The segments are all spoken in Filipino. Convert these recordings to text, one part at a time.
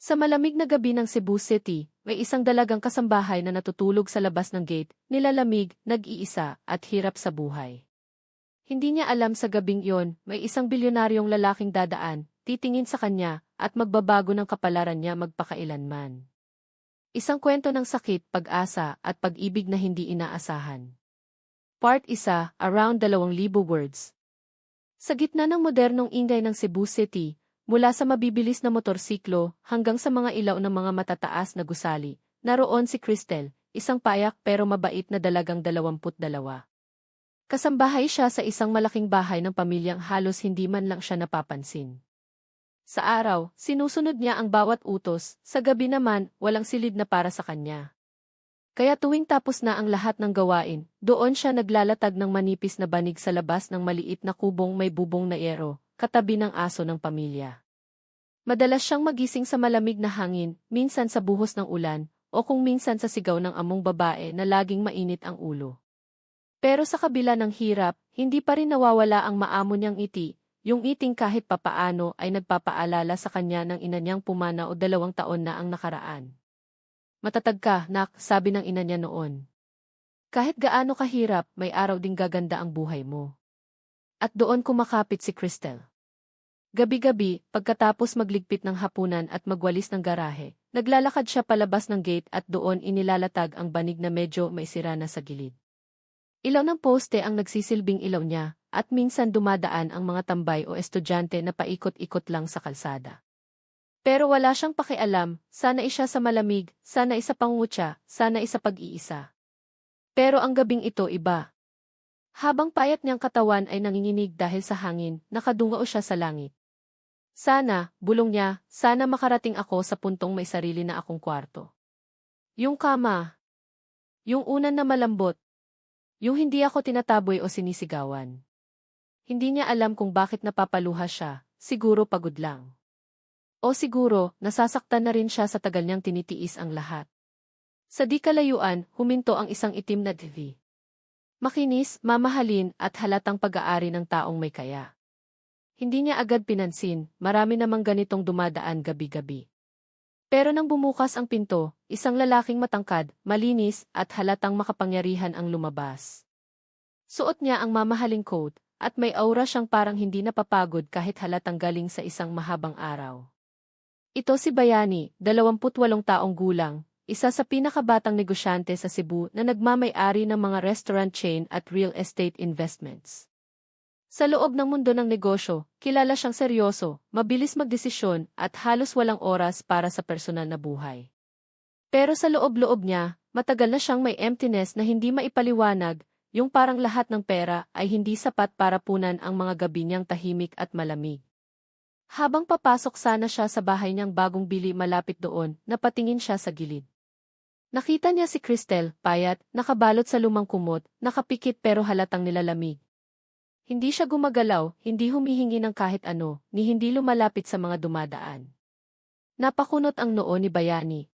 Sa malamig na gabi ng Cebu City, may isang dalagang kasambahay na natutulog sa labas ng gate, nilalamig, nag-iisa, at hirap sa buhay. Hindi niya alam sa gabing iyon, may isang bilyonaryong lalaking dadaan, titingin sa kanya, at magbabago ng kapalaran niya magpakailanman. Isang kwento ng sakit, pag-asa, at pag-ibig na hindi inaasahan. Part 1, Around 2,000 Words. Sa gitna ng modernong ingay ng Cebu City, mula sa mabibilis na motorsiklo hanggang sa mga ilaw ng mga matataas na gusali, naroon si Cristel, isang payak pero mabait na dalagang 22. Kasambahay siya sa isang malaking bahay ng pamilyang halos hindi man lang siya napapansin. Sa araw, sinusunod niya ang bawat utos, sa gabi naman, walang silid na para sa kanya. Kaya tuwing tapos na ang lahat ng gawain, doon siya naglalatag ng manipis na banig sa labas ng maliit na kubong may bubong na yero, katabi ng aso ng pamilya. Madalas siyang magising sa malamig na hangin, minsan sa buhos ng ulan, o kung minsan sa sigaw ng among babae na laging mainit ang ulo. Pero sa kabila ng hirap, hindi pa rin nawawala ang maamo niyang ngiti, yung ngiting kahit papaano ay nagpapaalala sa kanya ng ina niyang pumana o 2 taon na ang nakaraan. Matatag ka, nak, sabi ng ina niya noon. Kahit gaano kahirap, may araw ding gaganda ang buhay mo. At doon kumakapit si Cristel. Gabi-gabi, pagkatapos magligpit ng hapunan at magwalis ng garahe, naglalakad siya palabas ng gate at doon inilalatag ang banig na medyo may sira na sa gilid. Ilaw ng poste ang nagsisilbing ilaw niya, at minsan dumadaan ang mga tambay o estudyante na paikot-ikot lang sa kalsada. Pero wala siyang pakialam, sana siya sa malamig, sana isa pangutya, sana isa pag-iisa. Pero ang gabing ito iba. Habang payat niyang katawan ay nanginginig dahil sa hangin, nakadungao siya sa langit. Sana, bulong niya, sana makarating ako sa puntong may sarili na akong kwarto. Yung kama. Yung unan na malambot. Yung hindi ako tinataboy o sinisigawan. Hindi niya alam kung bakit napapaluha siya, siguro pagod lang. O siguro, nasasaktan na rin siya sa tagal niyang tinitiis ang lahat. Sa di kalayuan, huminto ang isang itim na TV. Makinis, mamahalin at halatang pag-aari ng taong may kaya. Hindi niya agad pinansin, marami namang ganitong dumadaan gabi-gabi. Pero nang bumukas ang pinto, isang lalaking matangkad, malinis at halatang makapangyarihan ang lumabas. Suot niya ang mamahaling coat, at may aura siyang parang hindi napapagod kahit halatang galing sa isang mahabang araw. Ito si Bayani, 28 taong gulang, isa sa pinakabatang negosyante sa Cebu na nagmamay-ari ng mga restaurant chain at real estate investments. Sa loob ng mundo ng negosyo, kilala siyang seryoso, mabilis magdesisyon at halos walang oras para sa personal na buhay. Pero sa loob-loob niya, matagal na siyang may emptiness na hindi maipaliwanag, yung parang lahat ng pera ay hindi sapat para punan ang mga gabi niyang tahimik at malamig. Habang papasok sana siya sa bahay niyang bagong bili malapit doon, napatingin siya sa gilid. Nakita niya si Cristel, payat, nakabalot sa lumang kumot, nakapikit pero halatang nilalamig. Hindi siya gumagalaw, hindi humihingi ng kahit ano, ni hindi lumalapit sa mga dumadaan. Napakunot ang noo ni Bayani.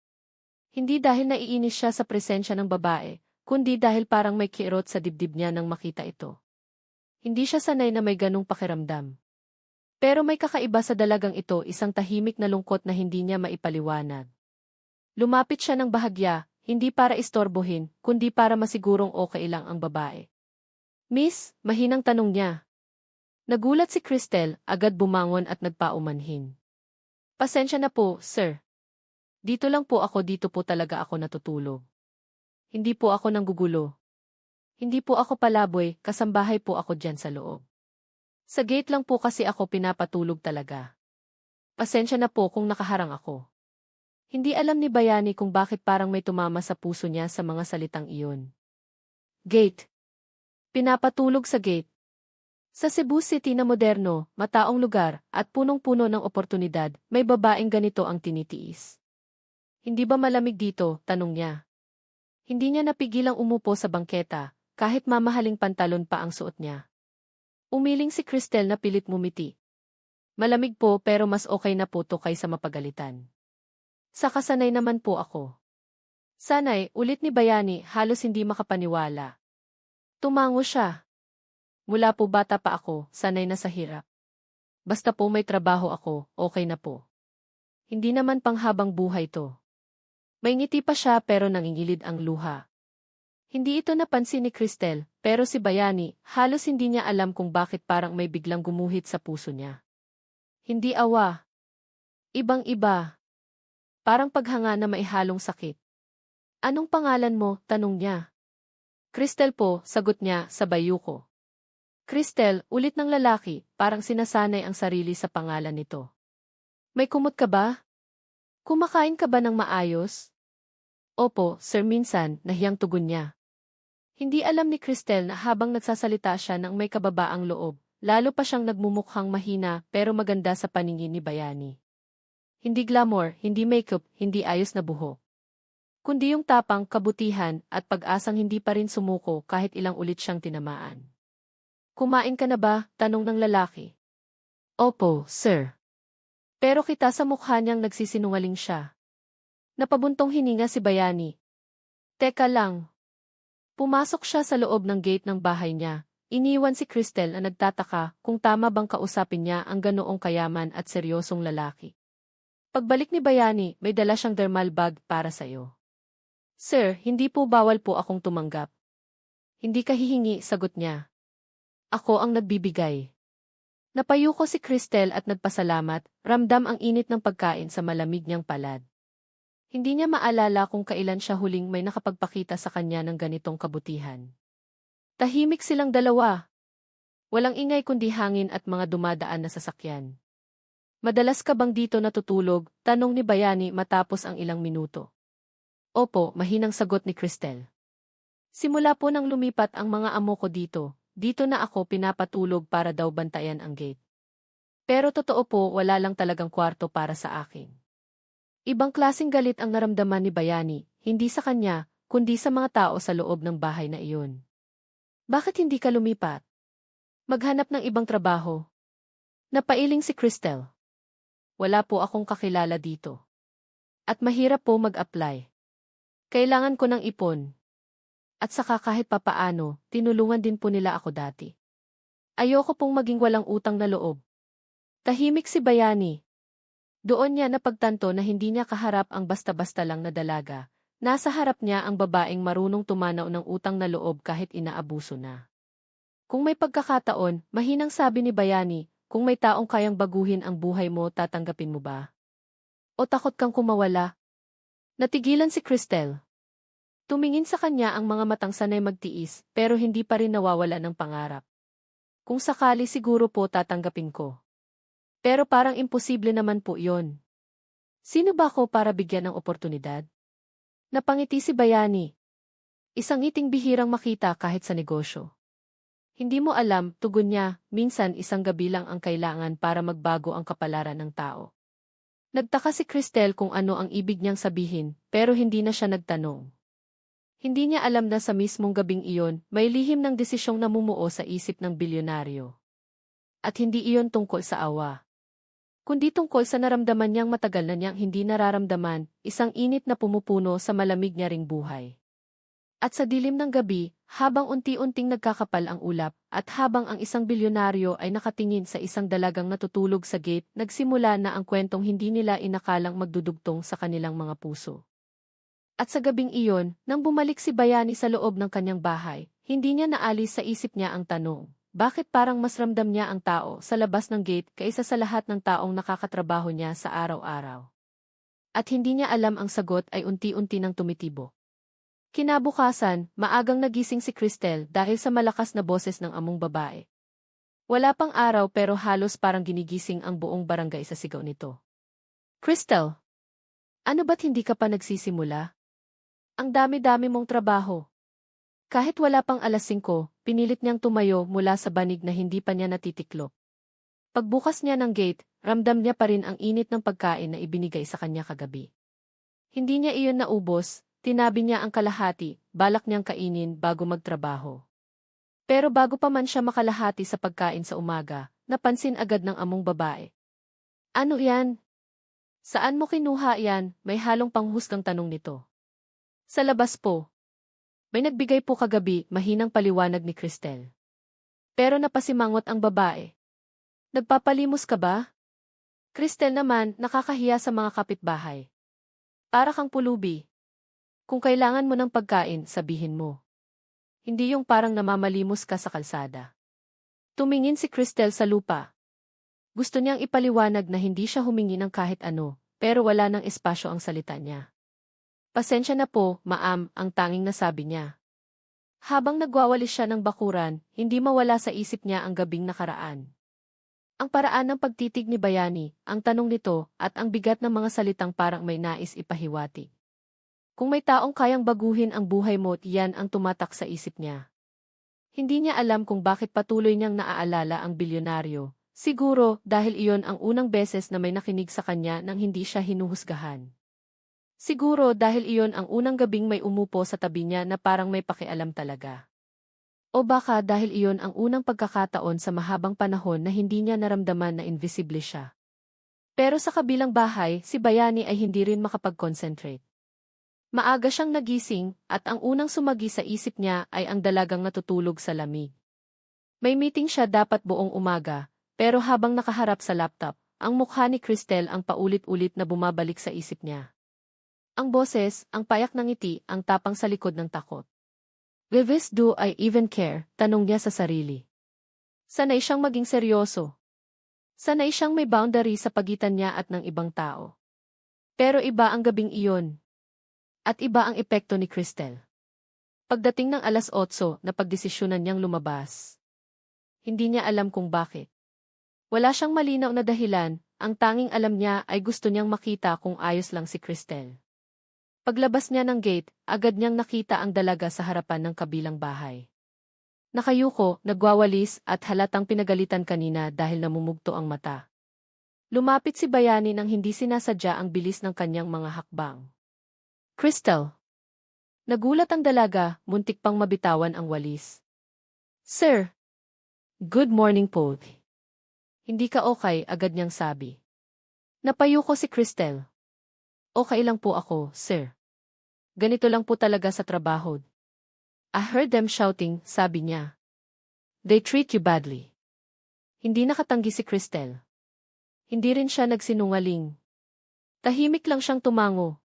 Hindi dahil naiinis siya sa presensya ng babae, kundi dahil parang may kirot sa dibdib niya nang makita ito. Hindi siya sanay na may ganong pakiramdam. Pero may kakaiba sa dalagang ito, isang tahimik na lungkot na hindi niya maipaliwanag. Lumapit siya ng bahagya, hindi para istorbohin, kundi para masigurong okay lang ang babae. Miss, mahinang tanong niya. Nagulat si Cristel, agad bumangon at nagpaumanhin. Pasensya na po, sir. Dito lang po ako, dito po talaga ako natutulog. Hindi po ako nanggugulo. Hindi po ako palaboy, kasambahay po ako dyan sa loob. Sa gate lang po kasi ako pinapatulog talaga. Pasensya na po kung nakaharang ako. Hindi alam ni Bayani kung bakit parang may tumama sa puso niya sa mga salitang iyon. Gate. Pinapatulog sa gate. Sa Cebu City na moderno, mataong lugar, at punong-puno ng oportunidad, may babaeng ganito ang tinitiis. Hindi ba malamig dito? Tanong niya. Hindi niya napigilang umupo sa bangketa, kahit mamahaling pantalon pa ang suot niya. Umiling si Cristel na pilit ngumiti. Malamig po pero mas okay na po to kaysa mapagalitan. Sa kasanay naman po ako. Sanay, ulit ni Bayani, halos hindi makapaniwala. Tumango siya. Mula po bata pa ako, sanay na sa hirap. Basta po may trabaho ako, okay na po. Hindi naman panghabang buhay to. May ngiti pa siya pero nangingilid ang luha. Hindi ito napansin ni Cristel, pero si Bayani, halos hindi niya alam kung bakit parang may biglang gumuhit sa puso niya. Hindi awa. Ibang-iba. Parang paghanga na maihalong sakit. Anong pangalan mo? Tanong niya. Cristel po, sagot niya, sabay yuko. Cristel, ulit ng lalaki, parang sinasanay ang sarili sa pangalan nito. May kumot ka ba? Kumakain ka ba ng maayos? Opo, sir, minsan, nahiyang tugon niya. Hindi alam ni Cristel na habang nagsasalita siya ng may kababaang loob, lalo pa siyang nagmumukhang mahina pero maganda sa paningin ni Bayani. Hindi glamour, hindi makeup, hindi ayos na buhok. Kundi yung tapang, kabutihan, at pag-asang hindi pa rin sumuko kahit ilang ulit siyang tinamaan. Kumain ka na ba? Tanong ng lalaki. Opo, sir. Pero kita sa mukha niyang nagsisinungaling siya. Napabuntong hininga si Bayani. Teka lang. Pumasok siya sa loob ng gate ng bahay niya. Iniwan si Cristel na nagtataka kung tama bang kausapin niya ang ganoong kayaman at seryosong lalaki. Pagbalik ni Bayani, may dala siyang thermal bag para sa'yo. Sir, hindi po bawal po akong tumanggap. Hindi ka hihingi, sagot niya. Ako ang nagbibigay. Napayuko si Cristel at nagpasalamat, ramdam ang init ng pagkain sa malamig niyang palad. Hindi niya maalala kung kailan siya huling may nakapagpakita sa kanya ng ganitong kabutihan. Tahimik silang dalawa. Walang ingay kundi hangin at mga dumadaan na sasakyan. Madalas ka bang dito natutulog? Tanong ni Bayani matapos ang ilang minuto. Opo, mahinang sagot ni Cristel. Simula po nang lumipat ang mga amo ko dito na ako pinapatulog para daw bantayan ang gate. Pero totoo po, wala lang talagang kwarto para sa akin. Ibang klaseng galit ang naramdaman ni Bayani, hindi sa kanya, kundi sa mga tao sa loob ng bahay na iyon. Bakit hindi ka lumipat? Maghanap ng ibang trabaho. Napailing si Cristel. Wala po akong kakilala dito. At mahirap po mag-apply. Kailangan ko ng ipon. At saka kahit papaano, tinulungan din po nila ako dati. Ayoko pong maging walang utang na loob. Tahimik si Bayani. Doon niya napagtanto na hindi niya kaharap ang basta-basta lang na dalaga. Nasa harap niya ang babaeng marunong tumanaw ng utang na loob kahit inaabuso na. Kung may pagkakataon, mahinang sabi ni Bayani, kung may taong kayang baguhin ang buhay mo, tatanggapin mo ba? O takot kang kumawala? Natigilan si Cristel. Tumingin sa kanya ang mga matang sanay magtiis, pero hindi pa rin nawawala ng pangarap. Kung sakali siguro po tatanggapin ko. Pero parang imposible naman po yon. Sino ba ako para bigyan ng oportunidad? Napangiti si Bayani. Isang ngiting bihirang makita kahit sa negosyo. Hindi mo alam, tugon niya, minsan isang gabi lang ang kailangan para magbago ang kapalaran ng tao. Nagtaka si Cristel kung ano ang ibig niyang sabihin, pero hindi na siya nagtanong. Hindi niya alam na sa mismong gabing iyon, may lihim ng desisyong namumuo sa isip ng bilyonaryo. At hindi iyon tungkol sa awa. Kundi tungkol sa naramdaman niyang matagal na niyang hindi nararamdaman, isang init na pumupuno sa malamig niya ring buhay. At sa dilim ng gabi, habang unti-unting nagkakapal ang ulap, at habang ang isang bilyonaryo ay nakatingin sa isang dalagang natutulog sa gate, nagsimula na ang kwentong hindi nila inakalang magdudugtong sa kanilang mga puso. At sa gabing iyon, nang bumalik si Bayani sa loob ng kanyang bahay, hindi niya naalis sa isip niya ang tanong. Bakit parang mas ramdam niya ang tao sa labas ng gate kaysa sa lahat ng taong nakakatrabaho niya sa araw-araw? At hindi niya alam ang sagot ay unti-unti nang tumitibo. Kinabukasan, maagang nagising si Cristel dahil sa malakas na boses ng among babae. Wala pang araw pero halos parang ginigising ang buong barangay sa sigaw nito. Cristel! Ano ba't hindi ka pa nagsisimula? Ang dami-dami mong trabaho. Kahit wala pang alas 5, pinilit niyang tumayo mula sa banig na hindi pa niya natitiklop. Pagbukas niya ng gate, ramdam niya pa rin ang init ng pagkain na ibinigay sa kanya kagabi. Hindi niya iyon naubos, tinabi niya ang kalahati, balak niyang kainin bago magtrabaho. Pero bago pa man siya makalahati sa pagkain sa umaga, napansin agad ng among babae. Ano yan? Saan mo kinuha yan? May halong panghusgang tanong nito. Sa labas po. May nagbigay po kagabi, mahinang paliwanag ni Cristel. Pero napasimangot ang babae. Nagpapalimos ka ba? Cristel naman, nakakahiya sa mga kapitbahay. Para kang pulubi. Kung kailangan mo ng pagkain, sabihin mo. Hindi yung parang namamalimos ka sa kalsada. Tumingin si Cristel sa lupa. Gusto niyang ipaliwanag na hindi siya humingi ng kahit ano, pero wala ng espasyo ang salita niya. Pasensya na po, ma'am, ang tanging nasabi niya. Habang nagwawalis siya ng bakuran, hindi mawala sa isip niya ang gabing nakaraan. Ang paraan ng pagtitig ni Bayani, ang tanong nito, at ang bigat ng mga salitang parang may nais ipahiwatig. Kung may taong kayang baguhin ang buhay mo, iyan ang tumatak sa isip niya. Hindi niya alam kung bakit patuloy niyang naaalala ang bilyonaryo. Siguro dahil iyon ang unang beses na may nakinig sa kanya nang hindi siya hinuhusgahan. Siguro dahil iyon ang unang gabing may umupo sa tabi niya na parang may pakialam talaga. O baka dahil iyon ang unang pagkakataon sa mahabang panahon na hindi niya naramdaman na invisible siya. Pero sa kabilang bahay, si Bayani ay hindi rin makapag-concentrate. Maaga siyang nagising at ang unang sumagi sa isip niya ay ang dalagang natutulog sa lamig. May meeting siya dapat buong umaga, pero habang nakaharap sa laptop, ang mukha ni Cristel ang paulit-ulit na bumabalik sa isip niya. Ang boses, ang payak ng ngiti, ang tapang sa likod ng takot. "Vivis, do I even care?" tanong niya sa sarili. Sanay siyang maging seryoso. Sanay siyang may boundary sa pagitan niya at ng ibang tao. Pero iba ang gabing iyon. At iba ang epekto ni Cristel. Pagdating ng 8:00, napagdesisyonan niyang lumabas. Hindi niya alam kung bakit. Wala siyang malinaw na dahilan, ang tanging alam niya ay gusto niyang makita kung ayos lang si Cristel. Paglabas niya ng gate, agad niyang nakita ang dalaga sa harapan ng kabilang bahay. Nakayuko, nagwawalis at halatang pinagalitan kanina dahil namumugto ang mata. Lumapit si Bayani nang hindi sinasadya ang bilis ng kanyang mga hakbang. "Cristel." Nagulat ang dalaga, muntik pang mabitawan ang walis. "Sir." "Good morning po." "Hindi ka okay," agad niyang sabi. Napayuko si Cristel. "Okay lang po ako, sir. Ganito lang po talaga sa trabaho." "I heard them shouting," sabi niya. "They treat you badly." Hindi nakatanggi si Cristel. Hindi rin siya nagsinungaling. Tahimik lang siyang tumango.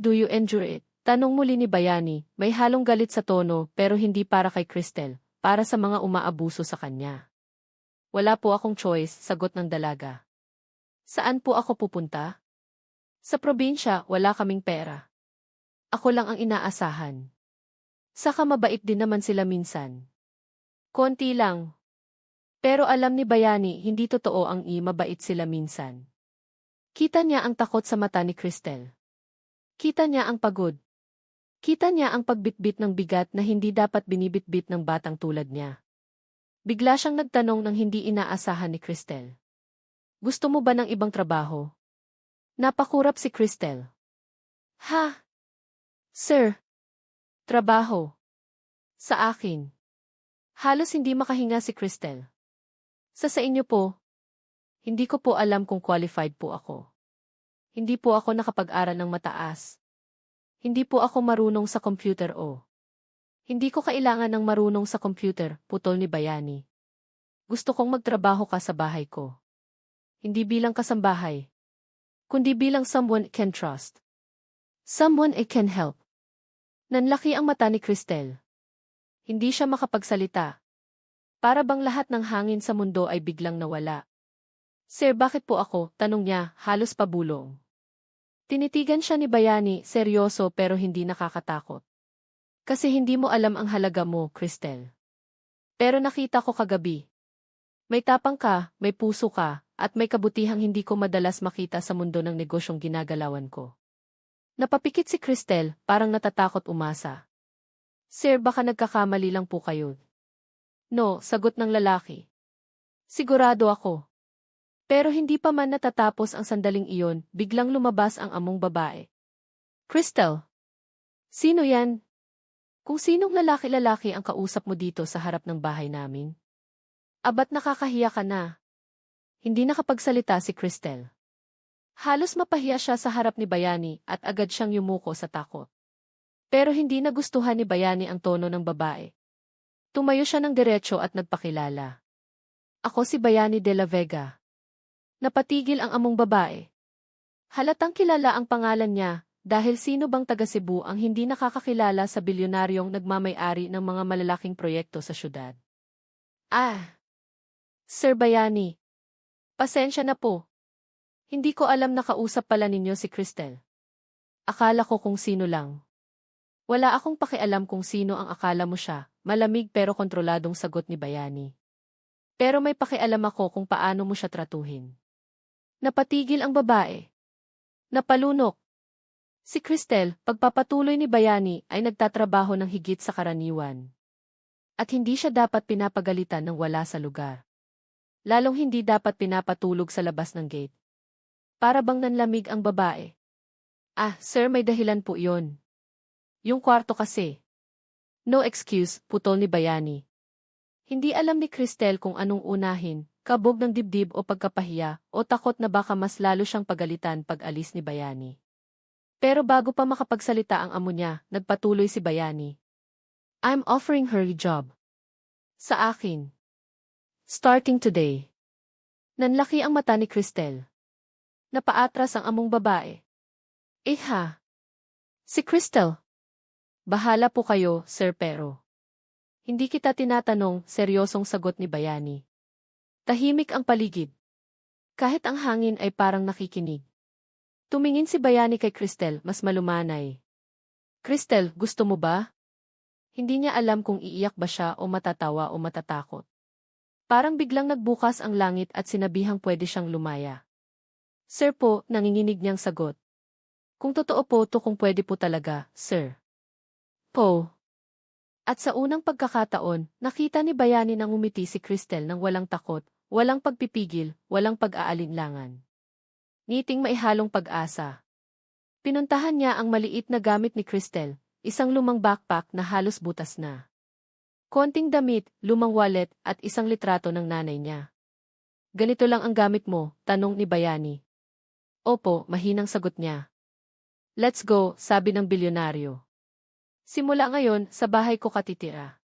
"Do you enjoy it?" Tanong muli ni Bayani, may halong galit sa tono pero hindi para kay Cristel, para sa mga umaabuso sa kanya. "Wala po akong choice," sagot ng dalaga. "Saan po ako pupunta?" "Sa probinsya, wala kaming pera. Ako lang ang inaasahan." Saka mabait din naman sila minsan. Konti lang. Pero alam ni Bayani hindi totoo ang mabait sila minsan. Kita niya ang takot sa mata ni Cristel. Kita niya ang pagod. Kita niya ang pagbitbit ng bigat na hindi dapat binibitbit ng batang tulad niya. Bigla siyang nagtanong ng hindi inaasahan ni Cristel. "Gusto mo ba ng ibang trabaho?" Napakurap si Cristel. "Ha? Sir? Trabaho? Sa akin?" Halos hindi makahinga si Cristel. Sa inyo po?" "Hindi ko po alam kung qualified po ako. Hindi po ako nakapag-aral ng mataas. Hindi po ako marunong sa computer o." "Hindi ko kailangan ng marunong sa computer," putol ni Bayani. "Gusto kong magtrabaho ka sa bahay ko. Hindi bilang kasambahay, kundi bilang someone I can trust. Someone I can help." Nanlaki ang mata ni Cristel. Hindi siya makapagsalita. Para bang lahat ng hangin sa mundo ay biglang nawala. "Sir, bakit po ako?" tanong niya, halos pabulong. Tinitigan siya ni Bayani, seryoso pero hindi nakakatakot. "Kasi hindi mo alam ang halaga mo, Cristel. Pero nakita ko kagabi. May tapang ka, may puso ka, at may kabutihang hindi ko madalas makita sa mundo ng negosyong ginagalawan ko." Napapikit si Cristel, parang natatakot umasa. "Sir, baka nagkakamali lang po kayo." "No," sagot ng lalaki. "Sigurado ako." Pero hindi pa man natatapos ang sandaling iyon, biglang lumabas ang among babae. "Cristel, sino yan? Kung sinong lalaki-lalaki ang kausap mo dito sa harap ng bahay namin? Abat nakakahiya ka na." Hindi nakapagsalita si Cristel. Halos mapahiya siya sa harap ni Bayani at agad siyang yumuko sa takot. Pero hindi nagustuhan ni Bayani ang tono ng babae. Tumayo siya ng diretso at nagpakilala. "Ako si Bayani de la Vega. Napatigil ang among babae. Halatang kilala ang pangalan niya, dahil sino bang taga Cebu ang hindi nakakakilala sa bilyonaryong nagmamay-ari ng mga malalaking proyekto sa syudad? Ah, Sir Bayani. Pasensya na po. Hindi ko alam na kausap pala ninyo si Cristel. Akala ko kung sino lang. Wala akong pakialam kung sino ang akala mo siya, malamig pero kontroladong sagot ni Bayani. Pero may pakialam ako kung paano mo siya tratuhin. Napatigil ang babae. Napalunok. Si Cristel, pagpapatuloy ni Bayani ay nagtatrabaho ng higit sa karaniwan. At hindi siya dapat pinapagalitan ng wala sa lugar. Lalong hindi dapat pinapatulog sa labas ng gate. Para bang nanlamig ang babae. Ah, sir, may dahilan po yon. Yung kwarto kasi. No excuse, putol ni Bayani. Hindi alam ni Cristel kung anong unahin, kabog ng dibdib o pagkapahiya, o takot na baka mas lalo siyang pagalitan pag alis ni Bayani. Pero bago pa makapagsalita ang amo niya, nagpatuloy si Bayani. I'm offering her a job. Sa akin. Starting today. Nanlaki ang mata ni Cristel. Napaatras ang among babae. Ha? Si Cristel. Bahala po kayo, sir, pero. Hindi kita tinatanong, seryosong sagot ni Bayani. Tahimik ang paligid. Kahit ang hangin ay parang nakikinig. Tumingin si Bayani kay Cristel, mas malumanay. Cristel, gusto mo ba? Hindi niya alam kung iiyak ba siya o matatawa o matatakot. Parang biglang nagbukas ang langit at sinabihang pwede siyang lumaya. Sir po, nanginginig niyang sagot. Kung totoo po to, kung pwede po talaga, sir. Po. At sa unang pagkakataon, nakita ni Bayani nang umiti si Cristel nang walang takot, walang pagpipigil, walang pag-aalinlangan. Ngiting maihalong pag-asa. Pinuntahan niya ang maliit na gamit ni Cristel, isang lumang backpack na halos butas na. Konting damit, lumang wallet at isang litrato ng nanay niya. Ganito lang ang gamit mo, tanong ni Bayani. Opo, mahinang sagot niya. Let's go, sabi ng bilyonaryo. Simula ngayon, sa bahay ko katitira.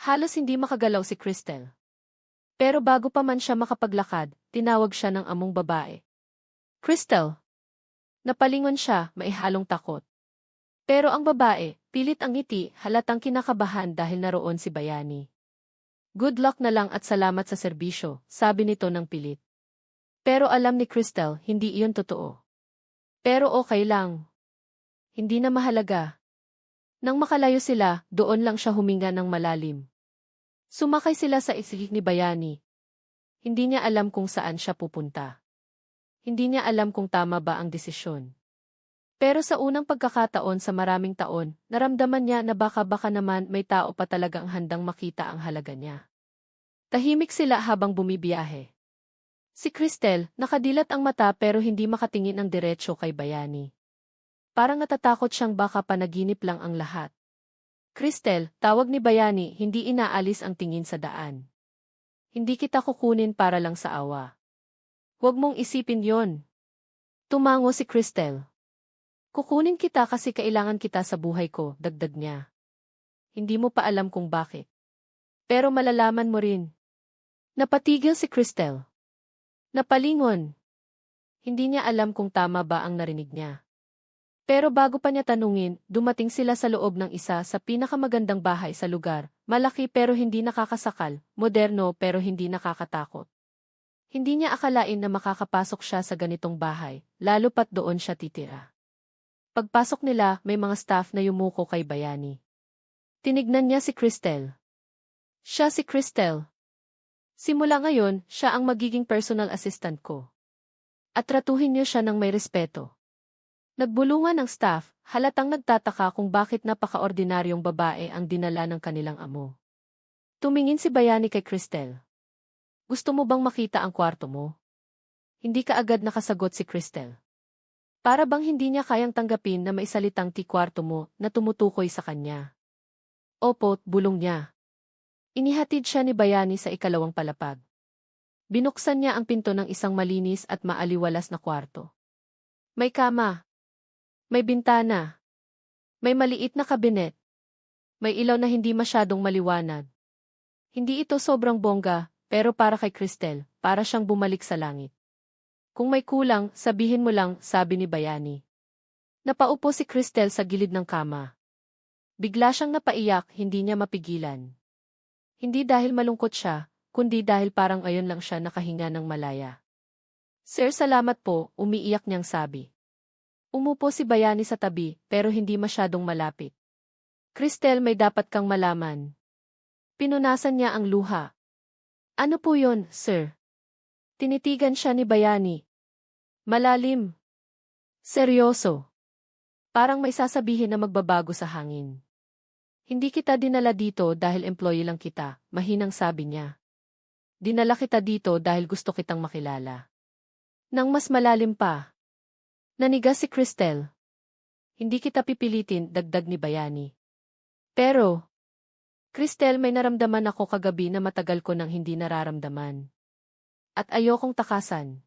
Halos hindi makagalaw si Cristel. Pero bago pa man siya makapaglakad, tinawag siya ng among babae. Cristel. Napalingon siya, maihalong takot. Pero ang babae, pilit ang ngiti, halatang kinakabahan dahil naroon si Bayani. Good luck na lang at salamat sa serbisyo, sabi nito ng pilit. Pero alam ni Cristel, hindi iyon totoo. Pero okay lang. Hindi na mahalaga. Nang makalayo sila, doon lang siya huminga ng malalim. Sumakay sila sa isig ni Bayani. Hindi niya alam kung saan siya pupunta. Hindi niya alam kung tama ba ang desisyon. Pero sa unang pagkakataon sa maraming taon, naramdaman niya na baka naman may tao pa talagang handang makita ang halaga niya. Tahimik sila habang bumibiyahe. Si Cristel, nakadilat ang mata pero hindi makatingin ng diretsyo kay Bayani. Parang natatakot siyang baka panaginip lang ang lahat. Cristel, tawag ni Bayani, hindi inaalis ang tingin sa daan. Hindi kita kukunin para lang sa awa. Huwag mong isipin yon. Tumango si Cristel. Kukunin kita kasi kailangan kita sa buhay ko, dagdag niya. Hindi mo pa alam kung bakit. Pero malalaman mo rin. Napatigil si Cristel. Napalingon. Hindi niya alam kung tama ba ang narinig niya. Pero bago pa niya tanungin, dumating sila sa loob ng isa sa pinakamagandang bahay sa lugar, malaki pero hindi nakakasakal, moderno pero hindi nakakatakot. Hindi niya akalain na makakapasok siya sa ganitong bahay, lalo pat doon siya titira. Pagpasok nila, may mga staff na yumuko kay Bayani. Tinignan niya si Cristel. Siya si Cristel. Simula ngayon, siya ang magiging personal assistant ko. At tratuhin niyo siya ng may respeto. Nagbulungan ang staff, halatang nagtataka kung bakit napaka-ordinaryong babae ang dinala ng kanilang amo. Tumingin si Bayani kay Cristel. Gusto mo bang makita ang kwarto mo? Hindi ka agad nakasagot si Cristel. Para bang hindi niya kayang tanggapin na maisalitang kwarto mo na tumutukoy sa kanya. Opo, bulong niya. Inihatid siya ni Bayani sa ikalawang palapag. Binuksan niya ang pinto ng isang malinis at maaliwalas na kwarto. May kama. May bintana. May maliit na kabinet. May ilaw na hindi masyadong maliwanag. Hindi ito sobrang bongga, pero para kay Cristel, para siyang bumalik sa langit. Kung may kulang, sabihin mo lang, sabi ni Bayani. Napaupo si Cristel sa gilid ng kama. Bigla siyang napaiyak, hindi niya mapigilan. Hindi dahil malungkot siya, kundi dahil parang ayon lang siya nakahinga ng malaya. Sir, salamat po, umiiyak niyang sabi. Umupo si Bayani sa tabi, pero hindi masyadong malapit. Cristel, may dapat kang malaman. Pinunasan niya ang luha. Ano po yon, sir? Tinitigan siya ni Bayani. Malalim. Seryoso. Parang may sasabihin na magbabago sa hangin. Hindi kita dinala dito dahil employee lang kita, mahinang sabi niya. Dinala kita dito dahil gusto kitang makilala. Nang mas malalim pa. Nanigas si Cristel. Hindi kita pipilitin, dagdag ni Bayani. Pero, Cristel, may naramdaman ako kagabi na matagal ko nang hindi nararamdaman. At ayokong takasan.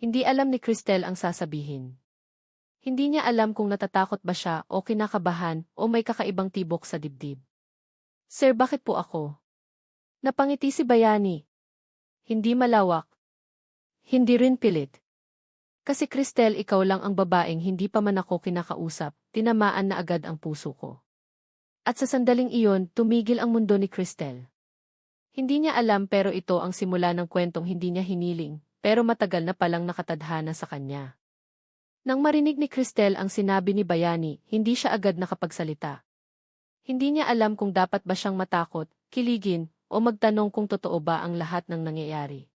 Hindi alam ni Cristel ang sasabihin. Hindi niya alam kung natatakot ba siya o kinakabahan o may kakaibang tibok sa dibdib. Sir, bakit po ako? Napangiti si Bayani. Hindi malawak. Hindi rin pilit. Kasi Cristel, ikaw lang ang babaeng hindi pa man ako kinakausap, tinamaan na agad ang puso ko. At sa sandaling iyon, tumigil ang mundo ni Cristel. Hindi niya alam pero ito ang simula ng kwentong hindi niya hiniling, pero matagal na palang nakatadhana sa kanya. Nang marinig ni Cristel ang sinabi ni Bayani, hindi siya agad nakapagsalita. Hindi niya alam kung dapat ba siyang matakot, kiligin, o magtanong kung totoo ba ang lahat ng nangyayari.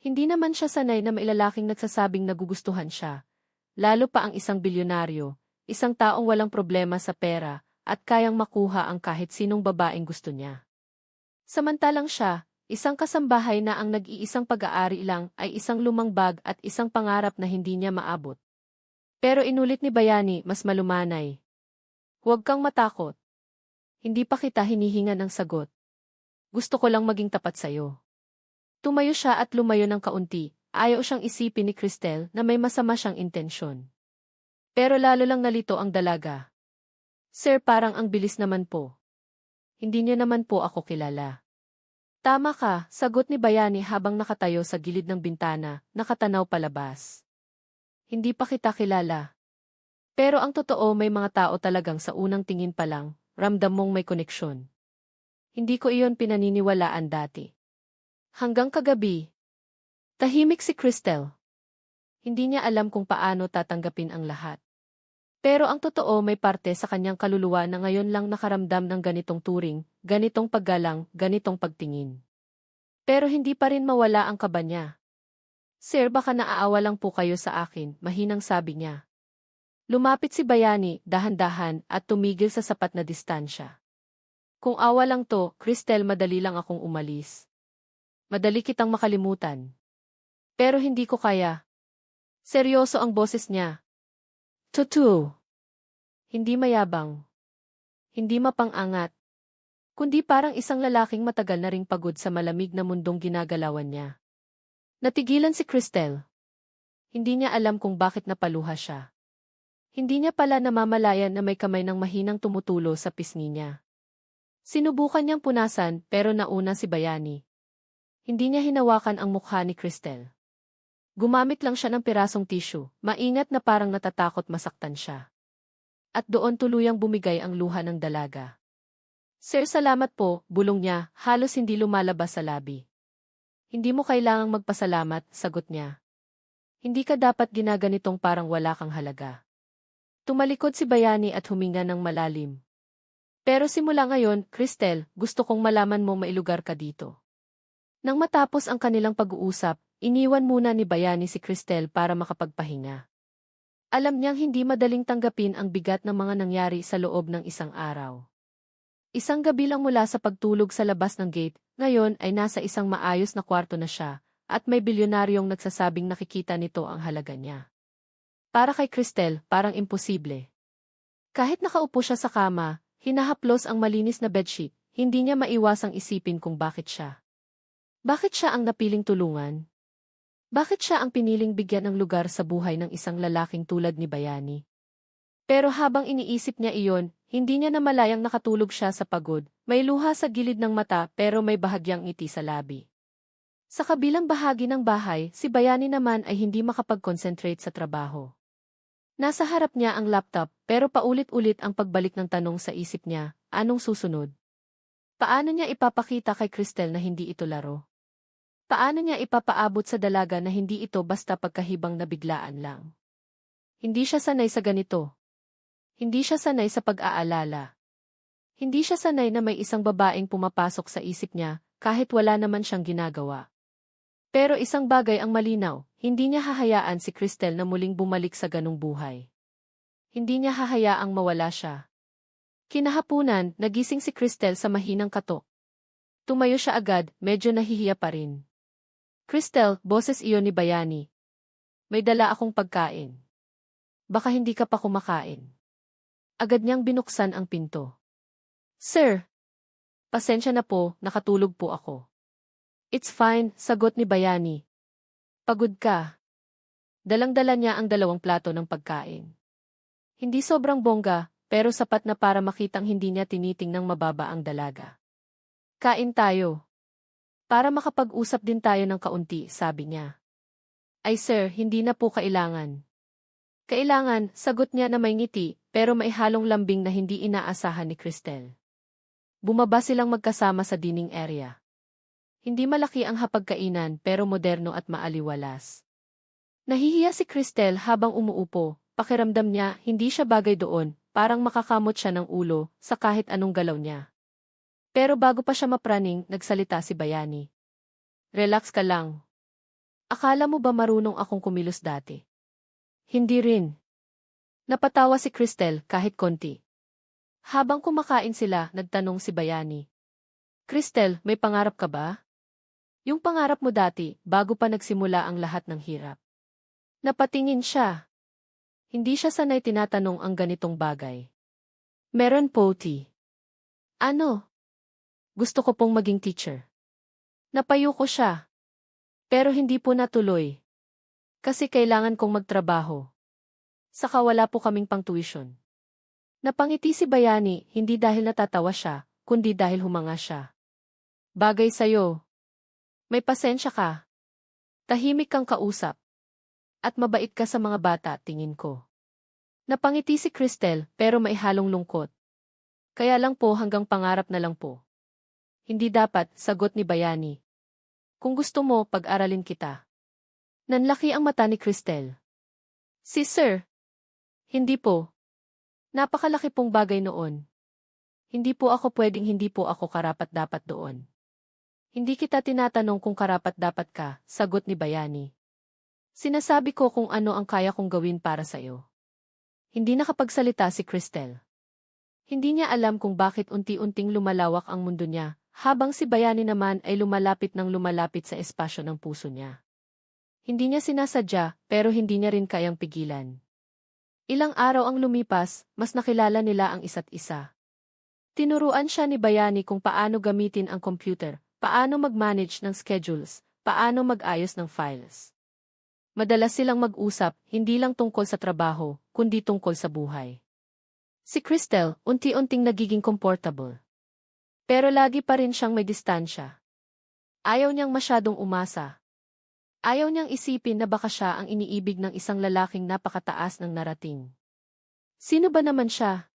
Hindi naman siya sanay na may lalaking nagsasabing nagugustuhan siya, lalo pa ang isang bilyonaryo, isang taong walang problema sa pera, at kayang makuha ang kahit sinong babaeng gusto niya. Samantalang siya, isang kasambahay na ang nag-iisang pag-aari lang ay isang lumang bag at isang pangarap na hindi niya maabot. Pero inulit ni Bayani, mas malumanay. Huwag kang matakot. Hindi pa kita hinihinga ng sagot. Gusto ko lang maging tapat sa'yo. Tumayo siya at lumayo ng kaunti, ayaw siyang isipin ni Cristel na may masama siyang intensyon. Pero lalo lang nalito ang dalaga. Sir, parang ang bilis naman po. Hindi niyo naman po ako kilala. Tama ka, sagot ni Bayani habang nakatayo sa gilid ng bintana, nakatanaw palabas. Hindi pa kita kilala. Pero ang totoo, may mga tao talagang sa unang tingin pa lang, ramdam mong may koneksyon. Hindi ko iyon pinaniniwalaan dati. Hanggang kagabi. Tahimik si Cristel. Hindi niya alam kung paano tatanggapin ang lahat. Pero ang totoo, may parte sa kanyang kaluluwa na ngayon lang nakaramdam ng ganitong turing, ganitong paggalang, ganitong pagtingin. Pero hindi pa rin mawala ang kaba niya. Sir, baka naaawa lang po kayo sa akin, mahinang sabi niya. Lumapit si Bayani, dahan-dahan, at tumigil sa sapat na distansya. Kung awa lang to, Cristel, madali lang akong umalis. Madali kitang makalimutan. Pero hindi ko kaya. Seryoso ang boses niya. Totoo. Hindi mayabang. Hindi mapang-angat. Kundi parang isang lalaking matagal na ring pagod sa malamig na mundong ginagalawan niya. Natigilan si Cristel. Hindi niya alam kung bakit napaluha siya. Hindi niya pala namamalayan na may kamay ng mahinang tumutulo sa pisngi niya. Sinubukan niyang punasan pero nauna si Bayani. Hindi niya hinawakan ang mukha ni Cristel. Gumamit lang siya ng pirasong tissue, maingat na parang natatakot masaktan siya. At doon tuluyang bumigay ang luha ng dalaga. Sir, salamat po, bulong niya, halos hindi lumalabas sa labi. Hindi mo kailangang magpasalamat, sagot niya. Hindi ka dapat ginaganitong parang wala kang halaga. Tumalikod si Bayani at huminga ng malalim. Pero simula ngayon, Cristel, gusto kong malaman mo mailugar ka dito. Nang matapos ang kanilang pag-uusap, iniwan muna ni Bayani si Cristel para makapagpahinga. Alam niyang hindi madaling tanggapin ang bigat ng mga nangyari sa loob ng isang araw. Isang gabi lang mula sa pagtulog sa labas ng gate, ngayon ay nasa isang maayos na kwarto na siya, at may bilyonaryong nagsasabing nakikita nito ang halaga niya. Para kay Cristel, parang imposible. Kahit nakaupo siya sa kama, hinahaplos ang malinis na bedsheet, hindi niya maiwasang isipin kung bakit siya. Bakit siya ang napiling tulungan? Bakit siya ang piniling bigyan ng lugar sa buhay ng isang lalaking tulad ni Bayani? Pero habang iniisip niya iyon, hindi niya namalayang nakatulog siya sa pagod, may luha sa gilid ng mata pero may bahagyang ngiti sa labi. Sa kabilang bahagi ng bahay, si Bayani naman ay hindi makapag-concentrate sa trabaho. Nasa harap niya ang laptop, pero paulit-ulit ang pagbalik ng tanong sa isip niya, anong susunod? Paano niya ipapakita kay Cristel na hindi ito laro? Paano niya ipapaabot sa dalaga na hindi ito basta pagkahibang na biglaan lang? Hindi siya sanay sa ganito. Hindi siya sanay sa pag-aalala. Hindi siya sanay na may isang babaeng pumapasok sa isip niya, kahit wala naman siyang ginagawa. Pero isang bagay ang malinaw, hindi niya hahayaan si Cristel na muling bumalik sa ganung buhay. Hindi niya hahayaang mawala siya. Kinahapunan, nagising si Cristel sa mahinang katok. Tumayo siya agad, medyo nahihiya pa rin. Cristel, boses iyon ni Bayani. May dala akong pagkain. Baka hindi ka pa kumakain. Agad niyang binuksan ang pinto. Sir! Pasensya na po, nakatulog po ako. It's fine, sagot ni Bayani. Pagod ka. Dalang-dala niya ang 2 plato ng pagkain. Hindi sobrang bongga, pero sapat na para makitang hindi niya tinitingnang mababa ang dalaga. Kain tayo. Para makapag-usap din tayo ng kaunti, sabi niya. Ay sir, hindi na po kailangan. Kailangan, sagot niya na may ngiti, pero may halong lambing na hindi inaasahan ni Cristel. Bumaba silang magkasama sa dining area. Hindi malaki ang hapagkainan pero moderno at maaliwalas. Nahihiya si Cristel habang umuupo, pakiramdam niya hindi siya bagay doon, parang makakamot siya ng ulo sa kahit anong galaw niya. Pero bago pa siya mapraning, nagsalita si Bayani. Relax ka lang. Akala mo ba marunong akong kumilos dati? Hindi rin. Napatawa si Cristel kahit konti. Habang kumakain sila, nagtanong si Bayani. Cristel, may pangarap ka ba? Yung pangarap mo dati, bago pa nagsimula ang lahat ng hirap. Napatingin siya. Hindi siya sanay tinatanong ang ganitong bagay. Meron po, T. Ano? Gusto ko pong maging teacher. Napayuko siya. Pero hindi po natuloy. Kasi kailangan kong magtrabaho. Saka wala po kaming pang-tuition. Napangiti si Bayani, hindi dahil natatawa siya, kundi dahil humanga siya. Bagay sa'yo. May pasensya ka. Tahimik kang kausap. At mabait ka sa mga bata, tingin ko. Napangiti si Cristel, pero may halong lungkot. Kaya lang po hanggang pangarap na lang po. Hindi dapat, sagot ni Bayani. Kung gusto mo, pag-aralin kita. Nanlaki ang mata ni Cristel. Si Sir. Hindi po. Napakalaki pong bagay noon. Hindi po ako karapat-dapat doon. Hindi kita tinatanong kung karapat-dapat ka, sagot ni Bayani. Sinasabi ko kung ano ang kaya kong gawin para sa iyo. Hindi nakapagsalita si Cristel. Hindi niya alam kung bakit unti-unting lumalawak ang mundo niya, habang si Bayani naman ay lumalapit sa espasyo ng puso niya. Hindi niya sinasadya, pero hindi niya rin kayang pigilan. Ilang araw ang lumipas, mas nakilala nila ang isa't isa. Tinuruan siya ni Bayani kung paano gamitin ang computer, paano mag-manage ng schedules, paano mag-ayos ng files. Madalas silang mag-usap, hindi lang tungkol sa trabaho, kundi tungkol sa buhay. Si Cristel, unti-unting nagiging comfortable. Pero lagi pa rin siyang may distansya. Ayaw niyang masyadong umasa. Ayaw niyang isipin na baka siya ang iniibig ng isang lalaking napakataas ng narating. Sino ba naman siya?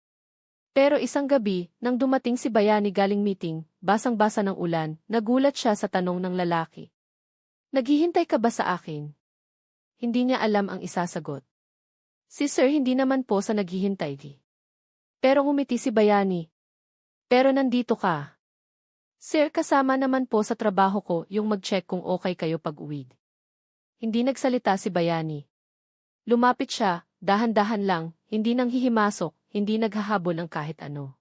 Pero isang gabi, nang dumating si Bayani galing meeting, basang-basa ng ulan, nagulat siya sa tanong ng lalaki. Naghihintay ka ba sa akin? Hindi niya alam ang isasagot. Si Sir hindi naman po sa naghihintay di. Pero ngumiti si Bayani. Pero nandito ka. Sir, kasama naman po sa trabaho ko yung mag-check kung okay kayo pag-uwi. Hindi nagsalita si Bayani. Lumapit siya, dahan-dahan lang, hindi nang hihimasok, hindi naghahabol ng kahit ano.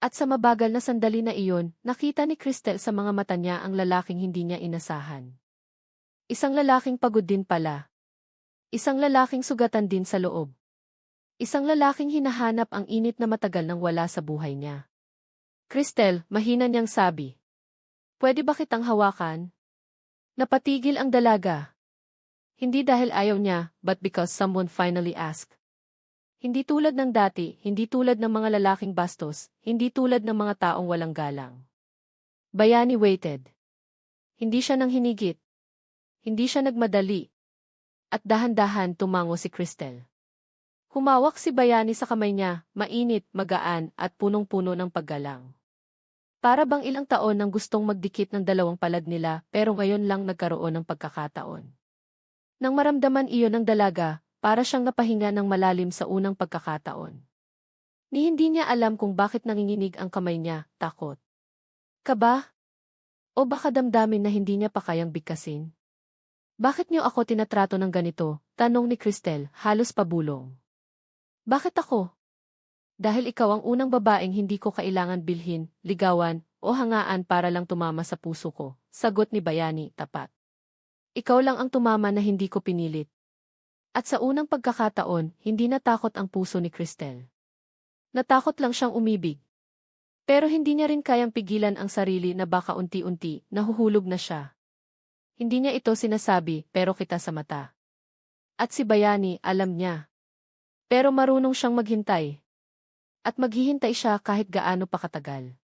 At sa mabagal na sandali na iyon, nakita ni Cristel sa mga mata niya ang lalaking hindi niya inasahan. Isang lalaking pagod din pala. Isang lalaking sugatan din sa loob. Isang lalaking hinahanap ang init na matagal nang wala sa buhay niya. Cristel, mahina niyang sabi. Pwede ba kitang hawakan? Napatigil ang dalaga. Hindi dahil ayaw niya, but because someone finally asked. Hindi tulad ng dati, hindi tulad ng mga lalaking bastos, hindi tulad ng mga taong walang galang. Bayani waited. Hindi siya nang hinigit. Hindi siya nagmadali. At dahan-dahan tumango si Cristel. Humawak si Bayani sa kamay niya, mainit, magaan, at punong-puno ng paggalang. Para bang ilang taon nang gustong magdikit ng dalawang palad nila pero ngayon lang nagkaroon ng pagkakataon. Nang maramdaman iyon ng dalaga, para siyang napahinga ng malalim sa unang pagkakataon. Ni hindi niya alam kung bakit nanginginig ang kamay niya, takot. Kaba? O baka damdamin na hindi niya pa kayang bigkasin? Bakit niyo ako tinatrato ng ganito? Tanong ni Cristel, halos pabulong. Bakit ako? Dahil ikaw ang unang babaeng hindi ko kailangan bilhin, ligawan, o hangaan para lang tumama sa puso ko, sagot ni Bayani, tapat. Ikaw lang ang tumama na hindi ko pinilit. At sa unang pagkakataon, hindi natakot ang puso ni Cristel. Natakot lang siyang umibig. Pero hindi niya rin kayang pigilan ang sarili na baka unti-unti, nahuhulog na siya. Hindi niya ito sinasabi, pero kita sa mata. At si Bayani, alam niya. Pero marunong siyang maghintay. At maghihintay siya kahit gaano pa katagal.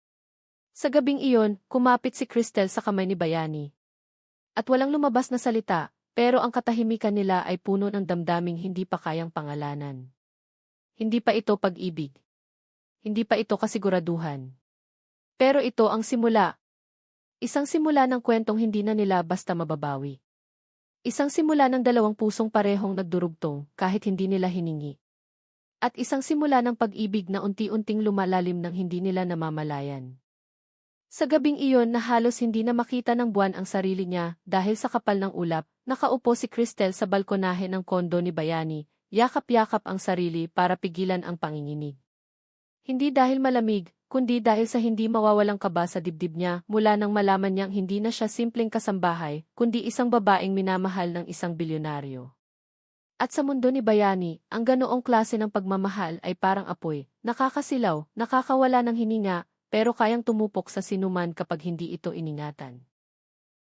Sa gabing iyon, kumapit si Cristel sa kamay ni Bayani. At walang lumabas na salita, pero ang katahimikan nila ay puno ng damdaming hindi pa kayang pangalanan. Hindi pa ito pag-ibig. Hindi pa ito kasiguraduhan. Pero ito ang simula. Isang simula ng kwentong hindi na nila basta mababawi. Isang simula ng dalawang pusong parehong nagdurugtong kahit hindi nila hiningi. At isang simula ng pag-ibig na unti-unting lumalalim ng hindi nila namamalayan. Sa gabing iyon na halos hindi na makita ng buwan ang sarili niya dahil sa kapal ng ulap, nakaupo si Cristel sa balkonahe ng kondo ni Bayani, yakap-yakap ang sarili para pigilan ang panginginig. Hindi dahil malamig, kundi dahil sa hindi mawawalang kaba sa dibdib niya mula nang malaman niyang hindi na siya simpleng kasambahay, kundi isang babaeng minamahal ng isang bilyonaryo. At sa mundo ni Bayani, ang ganoong klase ng pagmamahal ay parang apoy, nakakasilaw, nakakawala ng hininga, pero kayang tumupok sa sinuman kapag hindi ito iningatan.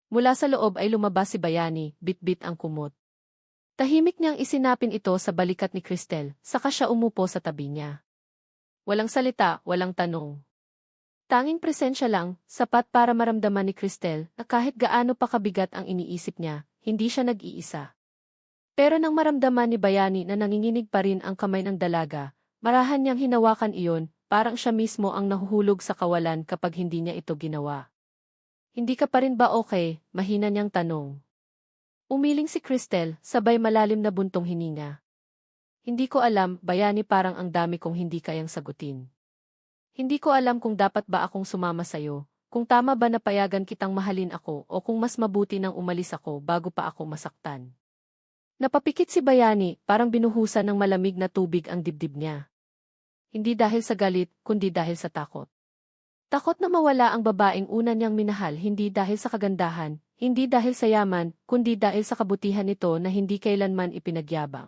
Mula sa loob ay lumabas si Bayani, bit-bit ang kumot. Tahimik niyang isinapin ito sa balikat ni Cristel, saka siya umupo sa tabi niya. Walang salita, walang tanong. Tanging presensya lang, sapat para maramdaman ni Cristel na kahit gaano pa kabigat ang iniisip niya, hindi siya nag-iisa. Pero nang maramdaman ni Bayani na nanginginig pa rin ang kamay ng dalaga, marahan niyang hinawakan iyon, parang siya mismo ang nahuhulog sa kawalan kapag hindi niya ito ginawa. Hindi ka pa rin ba okay? Mahina niyang tanong. Umiling si Cristel, sabay malalim na buntong hininga. Hindi ko alam, Bayani, parang ang dami kong hindi kayang sagutin. Hindi ko alam kung dapat ba akong sumama sa'yo, kung tama ba na payagan kitang mahalin ako o kung mas mabuti nang umalis ako bago pa ako masaktan. Napapikit si Bayani, parang binuhusan ng malamig na tubig ang dibdib niya. Hindi dahil sa galit, kundi dahil sa takot. Takot na mawala ang babaeng una niyang minahal hindi dahil sa kagandahan, hindi dahil sa yaman, kundi dahil sa kabutihan nito na hindi kailanman ipinagyabang.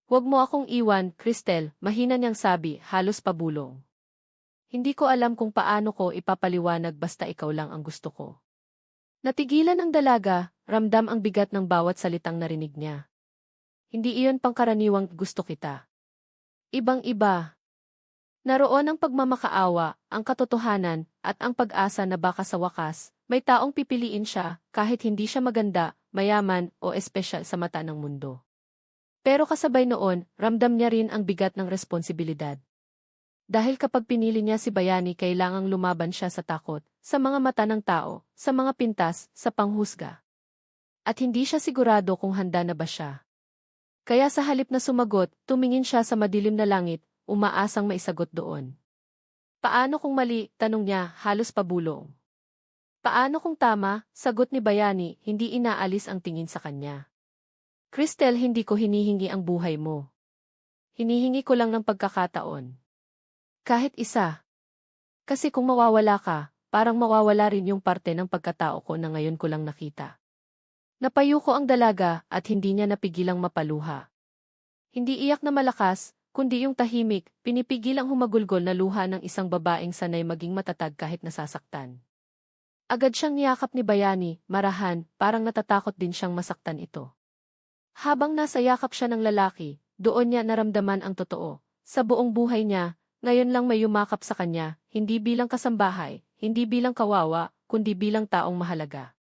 Huwag mo akong iwan, Cristel, mahina niyang sabi, halos pabulong. Hindi ko alam kung paano ko ipapaliwanag basta ikaw lang ang gusto ko. Natigilan ang dalaga, ramdam ang bigat ng bawat salitang narinig niya. Hindi iyon pangkaraniwang gusto kita. Ibang-iba. Naroon ang pagmamakaawa, ang katotohanan, at ang pag-asa na baka sa wakas, may taong pipiliin siya kahit hindi siya maganda, mayaman o espesyal sa mata ng mundo. Pero kasabay noon, ramdam niya rin ang bigat ng responsibilidad. Dahil kapag pinili niya si Bayani kailangang lumaban siya sa takot, sa mga mata ng tao, sa mga pintas, sa panghusga. At hindi siya sigurado kung handa na ba siya. Kaya sa halip na sumagot, tumingin siya sa madilim na langit, umaasang maisagot doon. Paano kung mali? Tanong niya, halos pabulong. Paano kung tama? Sagot ni Bayani, hindi inaalis ang tingin sa kanya. Cristel, hindi ko hinihingi ang buhay mo. Hinihingi ko lang ng pagkakataon. Kahit isa. Kasi kung mawawala ka, parang mawawala rin yung parte ng pagkatao ko na ngayon ko lang nakita. Napayuko ang dalaga at hindi niya napigilang mapaluha. Hindi iyak na malakas, kundi yung tahimik, pinipigilang humagulgol na luha ng isang babaeng sanay maging matatag kahit nasasaktan. Agad siyang niyakap ni Bayani, marahan, parang natatakot din siyang masaktan ito. Habang nasa yakap siya ng lalaki, doon niya naramdaman ang totoo. Sa buong buhay niya, ngayon lang may yumakap sa kanya, hindi bilang kasambahay, hindi bilang kawawa, kundi bilang taong mahalaga.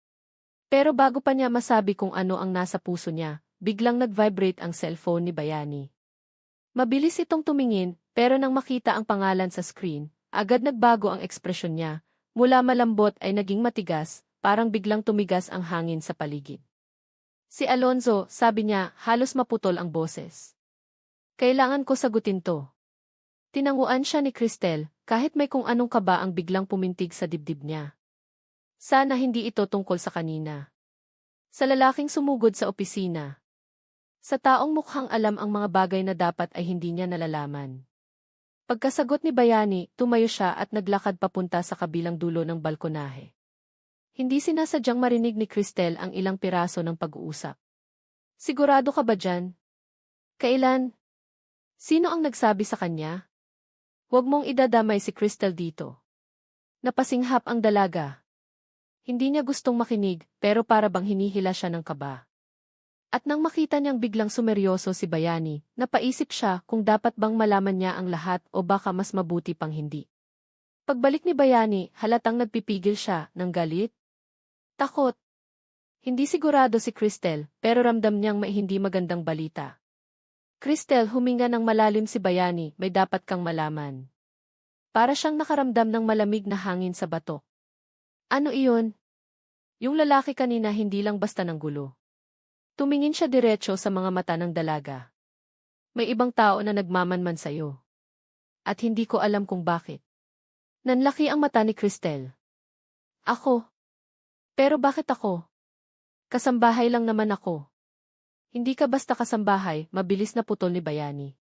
Pero bago pa niya masabi kung ano ang nasa puso niya, biglang nag-vibrate ang cellphone ni Bayani. Mabilis itong tumingin, pero nang makita ang pangalan sa screen, agad nagbago ang ekspresyon niya. Mula malambot ay naging matigas, parang biglang tumigas ang hangin sa paligid. Si Alonzo, sabi niya, halos maputol ang boses. Kailangan ko sagutin to. Tinanguan siya ni Cristel, kahit may kung anong kaba ang biglang pumintig sa dibdib niya. Sana hindi ito tungkol sa kanina. Sa lalaking sumugod sa opisina. Sa taong mukhang alam ang mga bagay na dapat ay hindi niya nalalaman. Pagkasagot ni Bayani, tumayo siya at naglakad papunta sa kabilang dulo ng balkonahe. Hindi sinasadyang marinig ni Cristel ang ilang piraso ng pag-uusap. Sigurado ka ba dyan? Kailan? Sino ang nagsabi sa kanya? Huwag mong idadamay si Cristel dito. Napasinghap ang dalaga. Hindi niya gustong makinig, pero para bang hinihila siya ng kaba. At nang makita niyang biglang sumeryoso si Bayani, napaisip siya kung dapat bang malaman niya ang lahat o baka mas mabuti pang hindi. Pagbalik ni Bayani, halatang nagpipigil siya ng galit. Takot. Hindi sigurado si Cristel, pero ramdam niyang may hindi magandang balita. Cristel, huminga ng malalim si Bayani, may dapat kang malaman. Para siyang nakaramdam ng malamig na hangin sa batok. Ano iyon? Yung lalaki kanina hindi lang basta ng gulo. Tumingin siya diretso sa mga mata ng dalaga. May ibang tao na nagmamanman sa'yo. At hindi ko alam kung bakit. Nanlaki ang mata ni Cristel. Ako? Pero bakit ako? Kasambahay lang naman ako. Hindi ka basta kasambahay, mabilis na putol ni Bayani.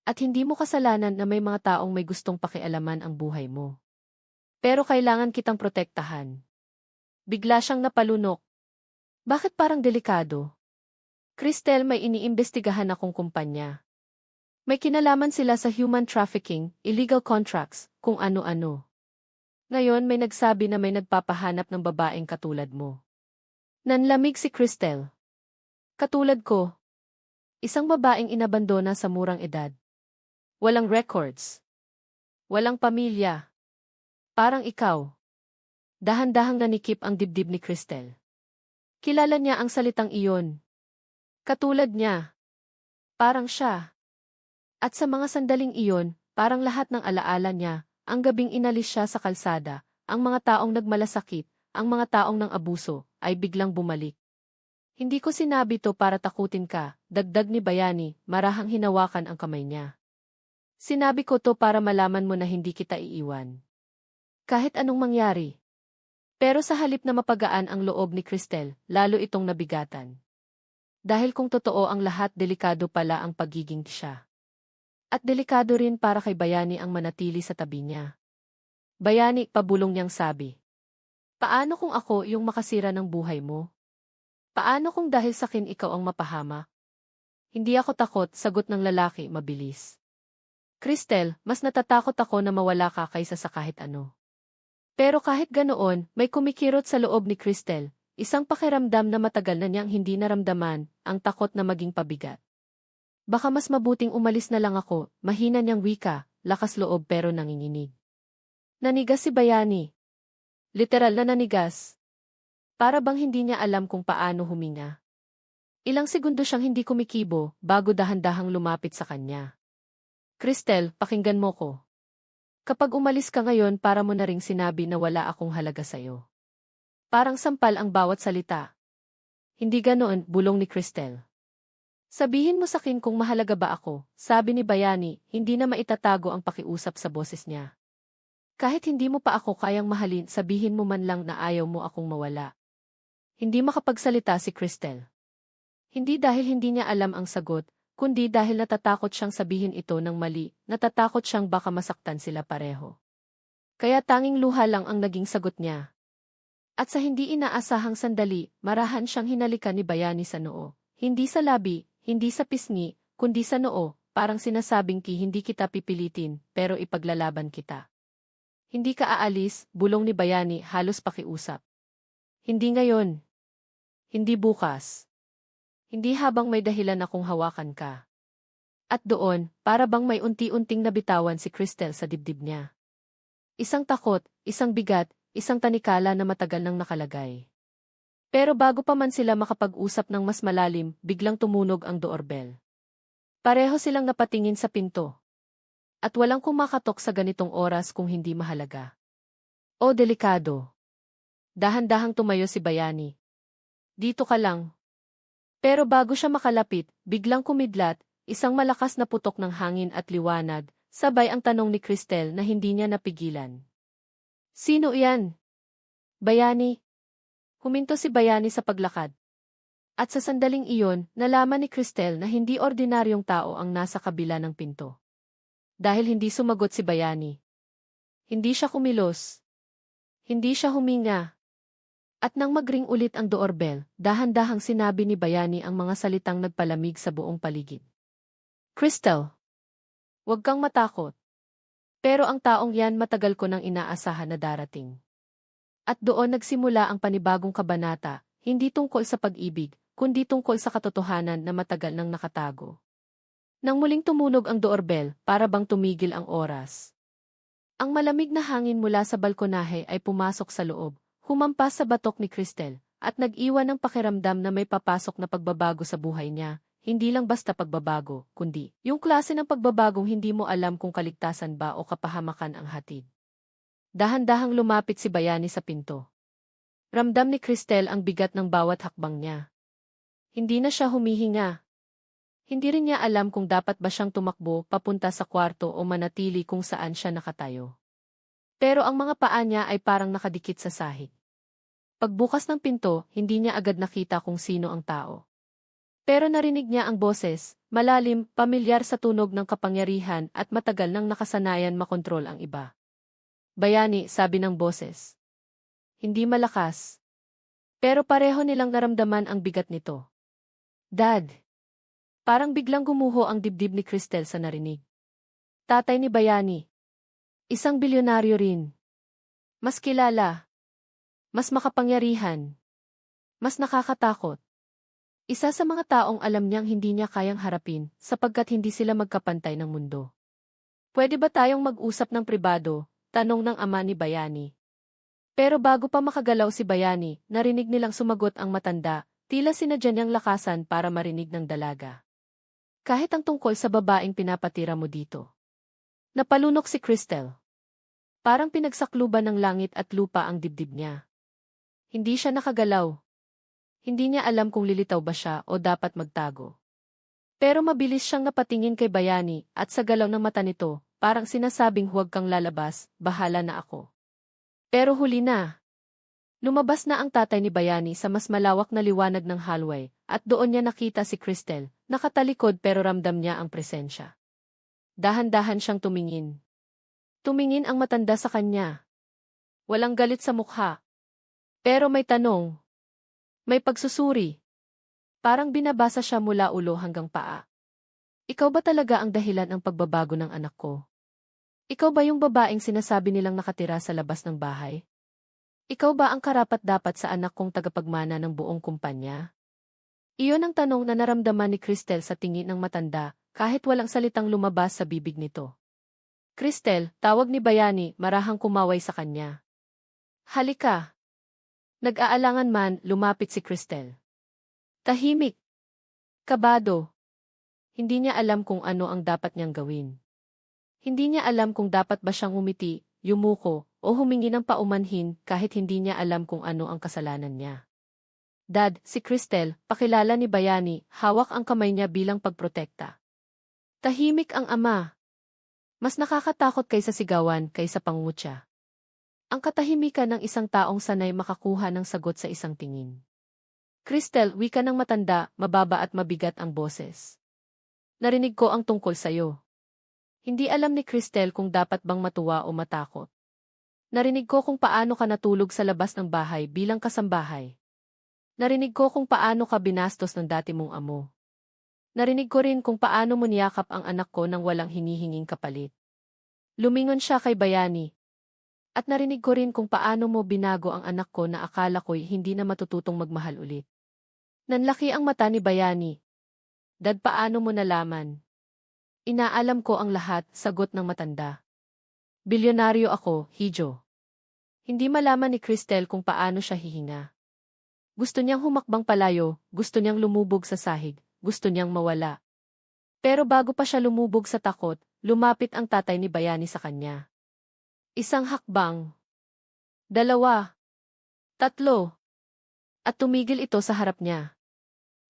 At hindi mo kasalanan na may mga taong may gustong pakialaman ang buhay mo. Pero kailangan kitang protektahan. Bigla siyang napalunok. Bakit parang delikado? Cristel, may iniimbestigahan akong kumpanya. May kinalaman sila sa human trafficking, illegal contracts, kung ano-ano. Ngayon may nagsabi na may nagpapahanap ng babaeng katulad mo. Nanlamig si Cristel. Katulad ko. Isang babaeng inabandona sa murang edad. Walang records. Walang pamilya. Parang ikaw. Dahan-dahang nanikip ang dibdib ni Cristel. Kilala niya ang salitang iyon. Katulad niya. Parang siya. At sa mga sandaling iyon, parang lahat ng alaala niya, ang gabing inalis siya sa kalsada, ang mga taong nagmalasakit, ang mga taong nang abuso, ay biglang bumalik. Hindi ko sinabi to para takutin ka, dagdag ni Bayani, marahang hinawakan ang kamay niya. Sinabi ko to para malaman mo na hindi kita iiwan. Kahit anong mangyari. Pero sa halip na mapagaan ang loob ni Cristel, lalo itong nabigatan. Dahil kung totoo ang lahat, delikado pala ang pagiging siya. At delikado rin para kay Bayani ang manatili sa tabi niya. Bayani, pabulong niyang sabi. Paano kung ako yung makasira ng buhay mo? Paano kung dahil sa akin ikaw ang mapahamak? Hindi ako takot, sagot ng lalaki, mabilis. Cristel, mas natatakot ako na mawala ka kaysa sa kahit ano. Pero kahit ganoon, may kumikirot sa loob ni Cristel, isang pakiramdam na matagal na niyang hindi naramdaman, ang takot na maging pabigat. Baka mas mabuting umalis na lang ako, mahina niyang wika, lakas loob pero nanginginig. Nanigas si Bayani. Literal na nanigas. Para bang hindi niya alam kung paano huminga. Ilang segundo siyang hindi kumikibo, bago dahan-dahang lumapit sa kanya. Cristel, pakinggan mo ko. Kapag umalis ka ngayon, para mo na ring sinabi na wala akong halaga sa'yo. Parang sampal ang bawat salita. Hindi ganoon, bulong ni Cristel. Sabihin mo sakin kung mahalaga ba ako, sabi ni Bayani, hindi na maitatago ang pakiusap sa boses niya. Kahit hindi mo pa ako kayang mahalin, sabihin mo man lang na ayaw mo akong mawala. Hindi makapagsalita si Cristel. Hindi dahil hindi niya alam ang sagot, kundi dahil natatakot siyang sabihin ito ng mali, natatakot siyang baka masaktan sila pareho. Kaya tanging luha lang ang naging sagot niya. At sa hindi inaasahang sandali, marahan siyang hinalikan ni Bayani sa noo. Hindi sa labi, hindi sa pisngi, kundi sa noo, parang sinasabing hindi kita pipilitin, pero ipaglalaban kita. Hindi ka aalis, bulong ni Bayani, halos pakiusap. Hindi ngayon. Hindi bukas. Hindi habang may dahilan akong hawakan ka. At doon, para bang may unti-unting nabitawan si Cristel sa dibdib niya. Isang takot, isang bigat, isang tanikala na matagal nang nakalagay. Pero bago pa man sila makapag-usap ng mas malalim, biglang tumunog ang doorbell. Pareho silang napatingin sa pinto. At walang kumakatok sa ganitong oras kung hindi mahalaga. O delikado. Dahan-dahang tumayo si Bayani. Dito ka lang. Pero bago siya makalapit, biglang kumidlat, isang malakas na putok ng hangin at liwanag, sabay ang tanong ni Cristel na hindi niya napigilan. Sino iyan? Bayani. Huminto si Bayani sa paglakad. At sa sandaling iyon, nalaman ni Cristel na hindi ordinaryong tao ang nasa kabila ng pinto. Dahil hindi sumagot si Bayani. Hindi siya kumilos. Hindi siya huminga. At nang magring ulit ang doorbell, dahan-dahang sinabi ni Bayani ang mga salitang nagpalamig sa buong paligid. Cristel, huwag kang matakot. Pero ang taong yan matagal ko nang inaasahan na darating. At doon nagsimula ang panibagong kabanata, hindi tungkol sa pag-ibig, kundi tungkol sa katotohanan na matagal nang nakatago. Nang muling tumunog ang doorbell, para bang tumigil ang oras. Ang malamig na hangin mula sa balkonahe ay pumasok sa loob, humampas sa batok ni Cristel, at nag-iwan ng pakiramdam na may papasok na pagbabago sa buhay niya, hindi lang basta pagbabago, kundi yung klase ng pagbabagong hindi mo alam kung kaligtasan ba o kapahamakan ang hatid. Dahan-dahang lumapit si Bayani sa pinto. Ramdam ni Cristel ang bigat ng bawat hakbang niya. Hindi na siya humihinga. Hindi rin niya alam kung dapat ba siyang tumakbo papunta sa kwarto o manatili kung saan siya nakatayo. Pero ang mga paa niya ay parang nakadikit sa sahig. Pagbukas ng pinto, hindi niya agad nakita kung sino ang tao. Pero narinig niya ang boses, malalim, pamilyar sa tunog ng kapangyarihan at matagal nang nakasanayan makontrol ang iba. Bayani, sabi ng boses. Hindi malakas. Pero pareho nilang naramdaman ang bigat nito. Dad. Parang biglang gumuho ang dibdib ni Cristel sa narinig. Tatay ni Bayani. Isang bilyonaryo rin. Mas kilala. Mas makapangyarihan. Mas nakakatakot. Isa sa mga taong alam niyang hindi niya kayang harapin sapagkat hindi sila magkapantay ng mundo. Pwede ba tayong mag-usap ng pribado? Tanong ng ama ni Bayani. Pero bago pa makagalaw si Bayani, narinig nilang sumagot ang matanda, tila sinadya niyang lakasan para marinig ng dalaga. Kahit ang tungkol sa babaeng pinapatira mo dito. Napalunok si Cristel. Parang pinagsakluban ng langit at lupa ang dibdib niya. Hindi siya nakagalaw. Hindi niya alam kung lilitaw ba siya o dapat magtago. Pero mabilis siyang napatingin kay Bayani at sa galaw ng mata nito, parang sinasabing huwag kang lalabas, bahala na ako. Pero huli na. Lumabas na ang tatay ni Bayani sa mas malawak na liwanag ng hallway at doon niya nakita si Cristel, nakatalikod pero ramdam niya ang presensya. Dahan-dahan siyang tumingin. Tumingin ang matanda sa kanya. Walang galit sa mukha. Pero may tanong. May pagsusuri. Parang binabasa siya mula ulo hanggang paa. Ikaw ba talaga ang dahilan ng pagbabago ng anak ko? Ikaw ba yung babaeng sinasabi nilang nakatira sa labas ng bahay? Ikaw ba ang karapat-dapat sa anak kong tagapagmana ng buong kumpanya? Iyon ang tanong na naramdaman ni Cristel sa tingin ng matanda, kahit walang salitang lumabas sa bibig nito. Cristel, tawag ni Bayani, marahang kumaway sa kanya. Halika. Nag-aalangan man, lumapit si Cristel. Tahimik. Kabado. Hindi niya alam kung ano ang dapat niyang gawin. Hindi niya alam kung dapat ba siyang umiti, yumuko, o humingi ng paumanhin kahit hindi niya alam kung ano ang kasalanan niya. Dad, si Cristel, pakilala ni Bayani, hawak ang kamay niya bilang pagprotekta. Tahimik ang ama. Mas nakakatakot kaysa sigawan kaysa pangungutya. Ang katahimikan ng isang taong sanay makakuha ng sagot sa isang tingin. Cristel, wika ng matanda, mababa at mabigat ang boses. Narinig ko ang tungkol sa'yo. Hindi alam ni Cristel kung dapat bang matuwa o matakot. Narinig ko kung paano ka natulog sa labas ng bahay bilang kasambahay. Narinig ko kung paano ka binastos ng dati mong amo. Narinig ko rin kung paano mo niyakap ang anak ko nang walang hinihinging kapalit. Lumingon siya kay Bayani. At narinig ko rin kung paano mo binago ang anak ko na akala ko'y hindi na matututong magmahal ulit. Nanlaki ang mata ni Bayani. Dad, paano mo nalaman? Inaalam ko ang lahat, sagot ng matanda. Bilyonaryo ako, Hijo. Hindi malaman ni Cristel kung paano siya hihinga. Gusto niyang humakbang palayo, gusto niyang lumubog sa sahig, gusto niyang mawala. Pero bago pa siya lumubog sa takot, lumapit ang tatay ni Bayani sa kanya. Isang hakbang. 2, 3. At tumigil ito sa harap niya.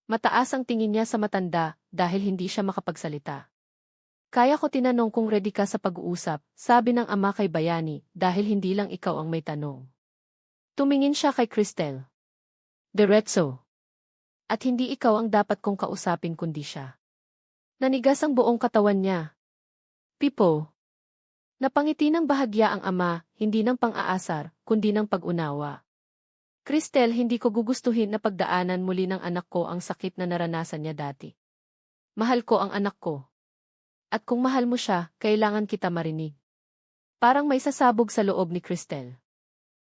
Mataas ang tingin niya sa matanda dahil hindi siya makapagsalita. Kaya ko tinanong kung ready ka sa pag-uusap, sabi ng ama kay Bayani, dahil hindi lang ikaw ang may tanong. Tumingin siya kay Cristel. Diretso. At hindi ikaw ang dapat kong kausapin kundi siya. Nanigas ang buong katawan niya. Pipo. Napangiti ng bahagya ang ama, hindi ng pang-aasar, kundi ng pag-unawa. Cristel, hindi ko gugustuhin na pagdaanan muli ng anak ko ang sakit na naranasan niya dati. Mahal ko ang anak ko. At kung mahal mo siya, kailangan kita marinig. Parang may sasabog sa loob ni Cristel.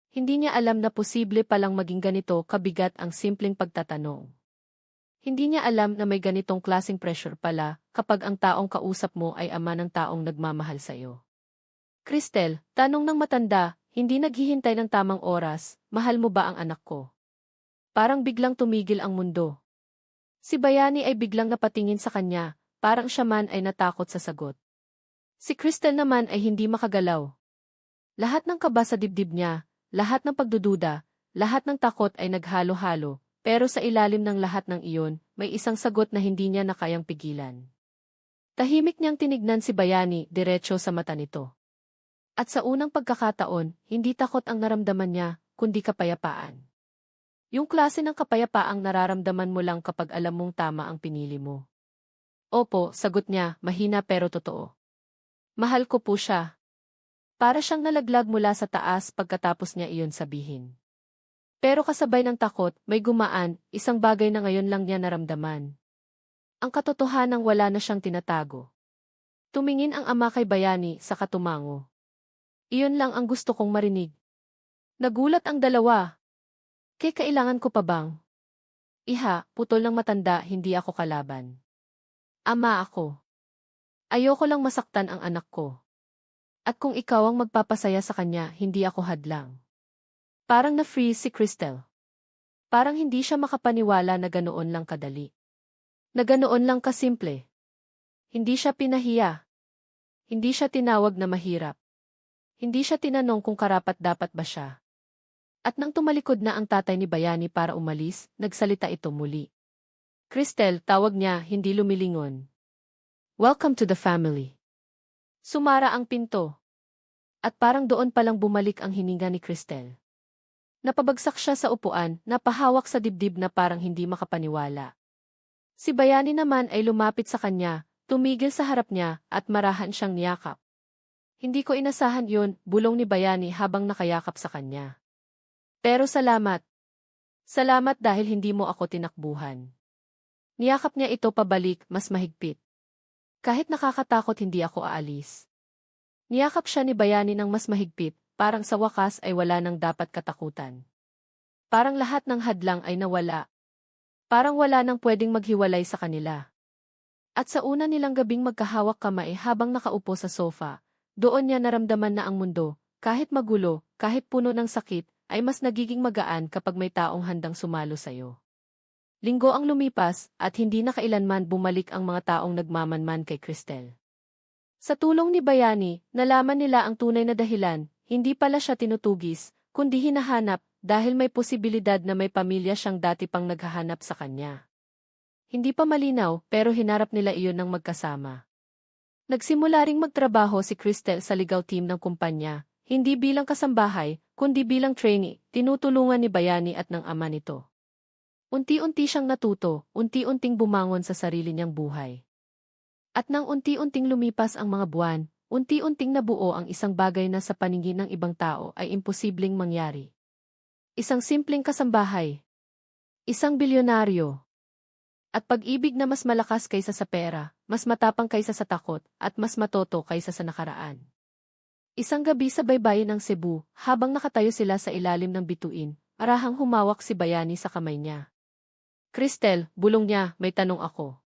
Hindi niya alam na posible palang maging ganito kabigat ang simpleng pagtatanong. Hindi niya alam na may ganitong klaseng pressure pala kapag ang taong kausap mo ay ama ng taong nagmamahal sa iyo. Cristel, tanong ng matanda, hindi naghihintay ng tamang oras, mahal mo ba ang anak ko? Parang biglang tumigil ang mundo. Si Bayani ay biglang napatingin sa kanya, parang siya man ay natakot sa sagot. Si Cristel naman ay hindi makagalaw. Lahat ng kaba sa dibdib niya, lahat ng pagdududa, lahat ng takot ay naghalo-halo, pero sa ilalim ng lahat ng iyon, may isang sagot na hindi niya na kayang pigilan. Tahimik niyang tinignan si Bayani diretso sa mata nito. At sa unang pagkakataon, hindi takot ang naramdaman niya, kundi kapayapaan. Yung klase ng kapayapaang nararamdaman mo lang kapag alam mong tama ang pinili mo. Opo, sagot niya, mahina pero totoo. Mahal ko po siya. Para siyang nalaglag mula sa taas pagkatapos niya iyon sabihin. Pero kasabay ng takot, may gumaan, isang bagay na ngayon lang niya naramdaman. Ang katotohanang wala na siyang tinatago. Tumingin ang ama kay Bayani sa katumango. Iyon lang ang gusto kong marinig. Nagulat ang dalawa. Kailangan ko pa bang? Iha, putol ng matanda, hindi ako kalaban. Ama ako. Ayoko lang masaktan ang anak ko. At kung ikaw ang magpapasaya sa kanya, hindi ako hadlang. Parang na-freeze si Cristel. Parang hindi siya makapaniwala na ganoon lang kadali. Na ganoon lang kasimple. Hindi siya pinahiya. Hindi siya tinawag na mahirap. Hindi siya tinanong kung karapat-dapat ba siya. At nang tumalikod na ang tatay ni Bayani para umalis, nagsalita ito muli. Cristel, tawag niya, hindi lumilingon. Welcome to the family. Sumara ang pinto. At parang doon palang bumalik ang hininga ni Cristel. Napabagsak siya sa upuan, napahawak sa dibdib na parang hindi makapaniwala. Si Bayani naman ay lumapit sa kanya, tumigil sa harap niya, at marahan siyang niyakap. Hindi ko inasahan yun, bulong ni Bayani habang nakayakap sa kanya. Pero salamat. Salamat dahil hindi mo ako tinakbuhan. Niyakap niya ito pabalik, mas mahigpit. Kahit nakakatakot hindi ako aalis. Niyakap siya ni Bayani ng mas mahigpit, parang sa wakas ay wala nang dapat katakutan. Parang lahat ng hadlang ay nawala. Parang wala nang pwedeng maghiwalay sa kanila. At sa una nilang gabing magkahawak kamay habang nakaupo sa sofa, doon niya naramdaman na ang mundo, kahit magulo, kahit puno ng sakit, ay mas nagiging magaan kapag may taong handang sumalo sa'yo. Linggo ang lumipas at hindi na kailanman bumalik ang mga taong nagmamanman kay Cristel. Sa tulong ni Bayani, nalaman nila ang tunay na dahilan, hindi pala siya tinutugis, kundi hinahanap dahil may posibilidad na may pamilya siyang dati pang naghahanap sa kanya. Hindi pa malinaw pero hinarap nila iyon ng magkasama. Nagsimula ring magtrabaho si Cristel sa legal team ng kumpanya, hindi bilang kasambahay, kundi bilang trainee, tinutulungan ni Bayani at ng ama nito. Unti-unti siyang natuto, unti-unting bumangon sa sarili niyang buhay. At nang unti-unting lumipas ang mga buwan, unti-unting nabuo ang isang bagay na sa paningin ng ibang tao ay imposibleng mangyari. Isang simpleng kasambahay. Isang bilyonaryo. At pag-ibig na mas malakas kaysa sa pera, mas matapang kaysa sa takot, at mas matoto kaysa sa nakaraan. Isang gabi sa baybayin ng Cebu, habang nakatayo sila sa ilalim ng bituin, arahang humawak si Bayani sa kamay niya. Cristel, bulong niya, may tanong ako.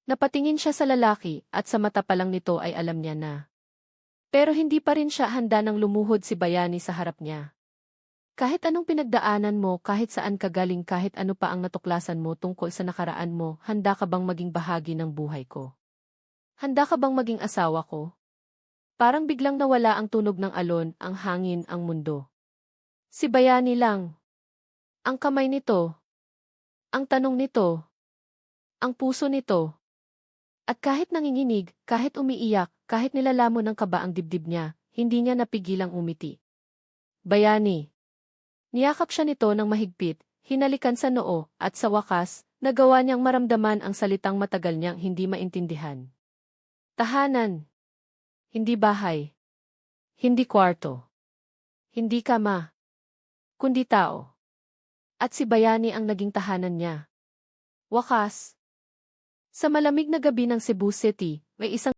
Napatingin siya sa lalaki at sa mata pa lang nito ay alam niya na. Pero hindi pa rin siya handa nang lumuhod si Bayani sa harap niya. Kahit anong pinagdaanan mo, kahit saan ka galing, kahit ano pa ang natuklasan mo tungkol sa nakaraan mo, handa ka bang maging bahagi ng buhay ko? Handa ka bang maging asawa ko? Parang biglang nawala ang tunog ng alon, ang hangin, ang mundo. Si Bayani lang. Ang kamay nito. Ang tanong nito. Ang puso nito. At kahit nanginginig, kahit umiiyak, kahit nilalamon ng kaba ang dibdib niya, hindi niya napigilang umiti. Bayani. Niyakap siya nito ng mahigpit, hinalikan sa noo, at sa wakas, nagawa niyang maramdaman ang salitang matagal niyang hindi maintindihan. Tahanan. Hindi bahay. Hindi kwarto. Hindi kama. Kundi tao. At si Bayani ang naging tahanan niya. Wakas. Sa malamig na gabi ng Cebu City, may isang